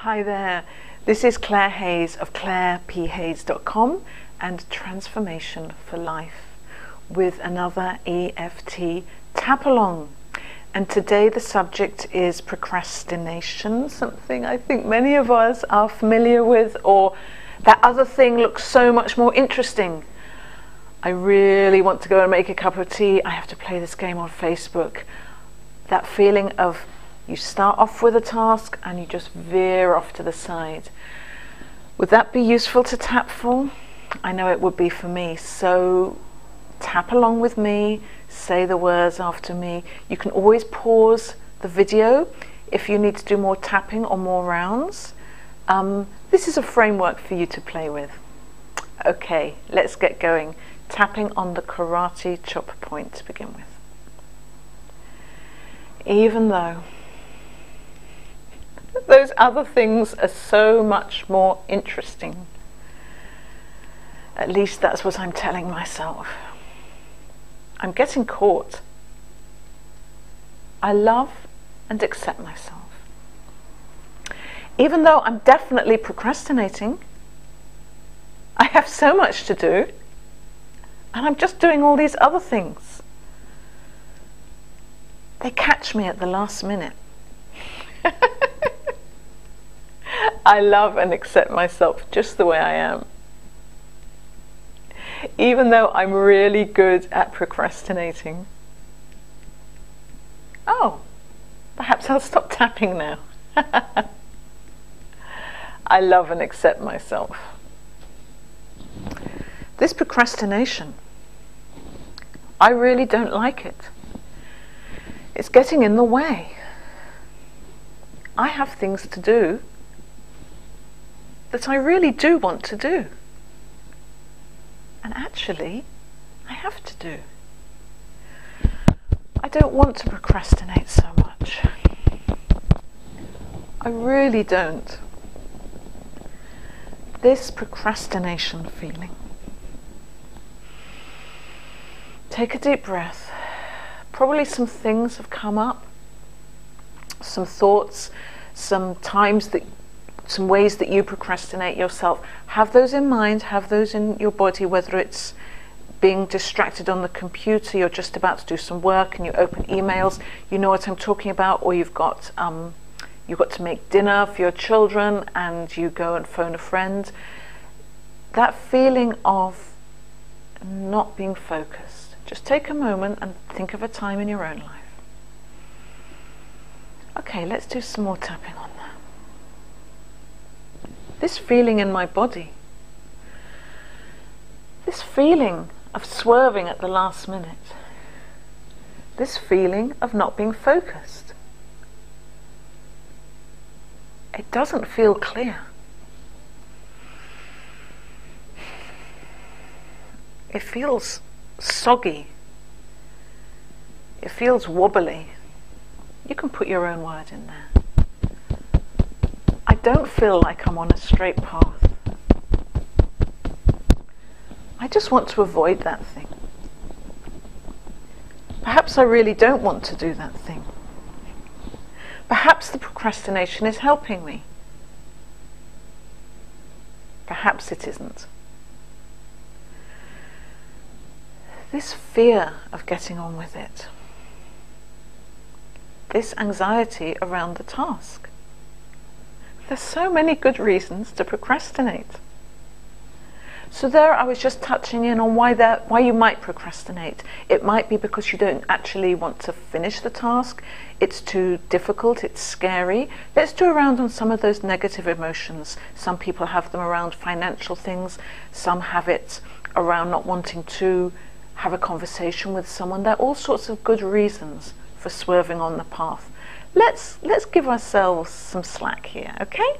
Hi there, this is Claire Hayes of clairephayes.com and Transformation for Life with another EFT tap along. And today the subject is procrastination, something I think many of us are familiar with, or that other thing looks so much more interesting. I really want to go and make a cup of tea. I have to play this game on Facebook. That feeling of you start off with a task and you just veer off to the side. Would that be useful to tap for? I know it would be for me. So tap along with me, say the words after me. You can always pause the video if you need to do more tapping or more rounds. This is a framework for you to play with. Okay, let's get going. Tapping on the karate chop point to begin with. Even though those other things are so much more interesting. At least that's what I'm telling myself. I'm getting caught. I love and accept myself. Even though I'm definitely procrastinating, I have so much to do, and I'm just doing all these other things. They catch me at the last minute. I love and accept myself just the way I am. Even though I'm really good at procrastinating. Oh, perhaps I'll stop tapping now. I love and accept myself. This procrastination, I really don't like it. It's getting in the way. I have things to do that I really do want to do. And actually, I have to do. I don't want to procrastinate so much. I really don't. This procrastination feeling. Take a deep breath. Probably some things have come up, some thoughts, some ways that you procrastinate yourself. Have those in mind, have those in your body, whether it's being distracted on the computer, you're just about to do some work and you open emails, you know what I'm talking about, or you've got to make dinner for your children and you go and phone a friend. That feeling of not being focused. Just take a moment and think of a time in your own life. Okay, let's do some more tapping on that. This feeling in my body, this feeling of swerving at the last minute, this feeling of not being focused. It doesn't feel clear. It feels soggy. It feels wobbly. You can put your own word in there. I don't feel like I'm on a straight path. I just want to avoid that thing. Perhaps I really don't want to do that thing. Perhaps the procrastination is helping me. Perhaps it isn't. This fear of getting on with it. This anxiety around the task. There's so many good reasons to procrastinate. So there I was just touching in on why you might procrastinate. It might be because you don't actually want to finish the task. It's too difficult, it's scary. Let's do a round on some of those negative emotions. Some people have them around financial things. Some have it around not wanting to have a conversation with someone. There are all sorts of good reasons for swerving on the path. Let's give ourselves some slack here, okay?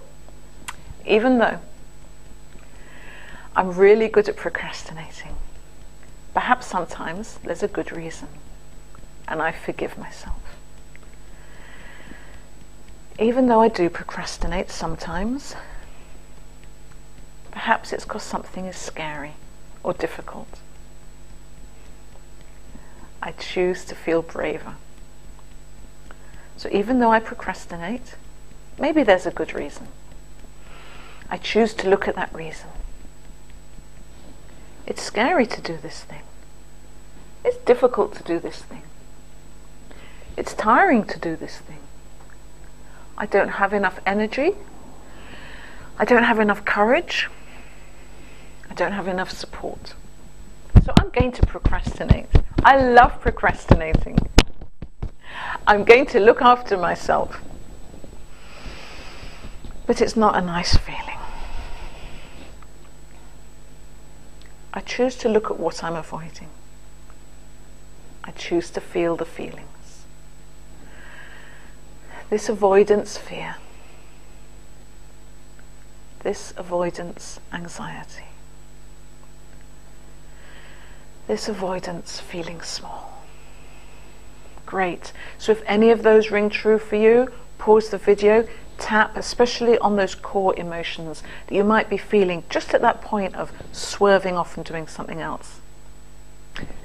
Even though I'm really good at procrastinating, perhaps sometimes there's a good reason, and I forgive myself. Even though I do procrastinate sometimes, perhaps it's because something is scary or difficult. I choose to feel braver. So even though I procrastinate, maybe there's a good reason. I choose to look at that reason. It's scary to do this thing. It's difficult to do this thing. It's tiring to do this thing. I don't have enough energy. I don't have enough courage. I don't have enough support. So I'm going to procrastinate. I love procrastinating. I'm going to look after myself. But it's not a nice feeling. I choose to look at what I'm avoiding. I choose to feel the feelings. This avoidance fear. This avoidance anxiety. This avoidance feeling small. Great. So if any of those ring true for you, pause the video, tap especially on those core emotions that you might be feeling just at that point of swerving off and doing something else.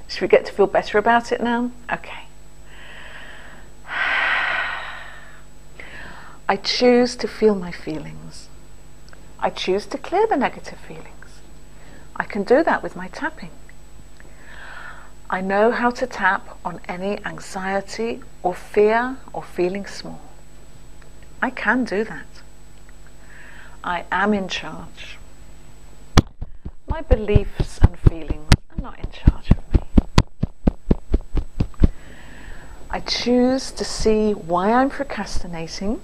Should we get to feel better about it now? Okay. I choose to feel my feelings. I choose to clear the negative feelings. I can do that with my tapping. I know how to tap on any anxiety or fear or feeling small. I can do that. I am in charge. My beliefs and feelings are not in charge of me. I choose to see why I'm procrastinating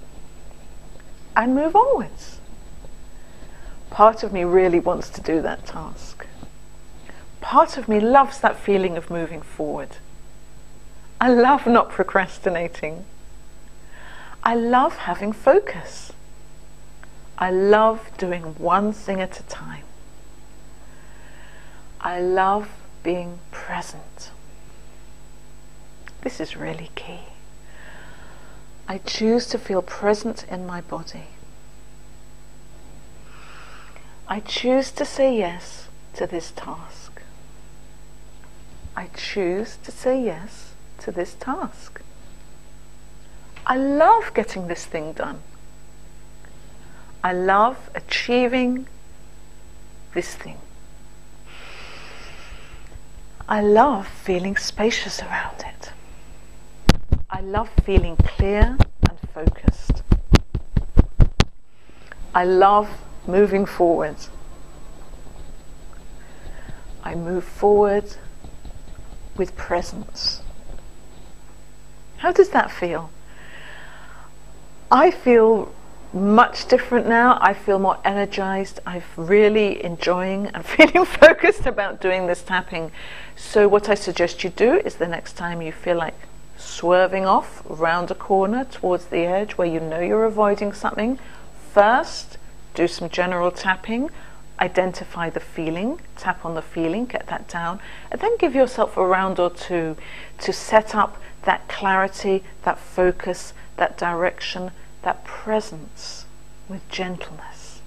and move onwards. Part of me really wants to do that task. Part of me loves that feeling of moving forward. I love not procrastinating. I love having focus. I love doing one thing at a time. I love being present. This is really key. I choose to feel present in my body. I choose to say yes to this task. I choose to say yes to this task. I love getting this thing done. I love achieving this thing. I love feeling spacious around it. I love feeling clear and focused. I love moving forward. I move forward with presence. How does that feel? I feel much different now. I feel more energized. I'm really enjoying and feeling focused about doing this tapping. So what I suggest you do is the next time you feel like swerving off around a corner towards the edge where you know you're avoiding something, first do some general tapping, identify the feeling, tap on the feeling, get that down, and then give yourself a round or two to set up that clarity, that focus, that direction, that presence with gentleness.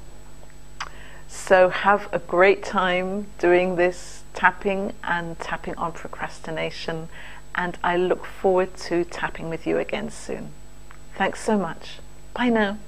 So have a great time doing this tapping and tapping on procrastination, and I look forward to tapping with you again soon. Thanks so much. Bye now.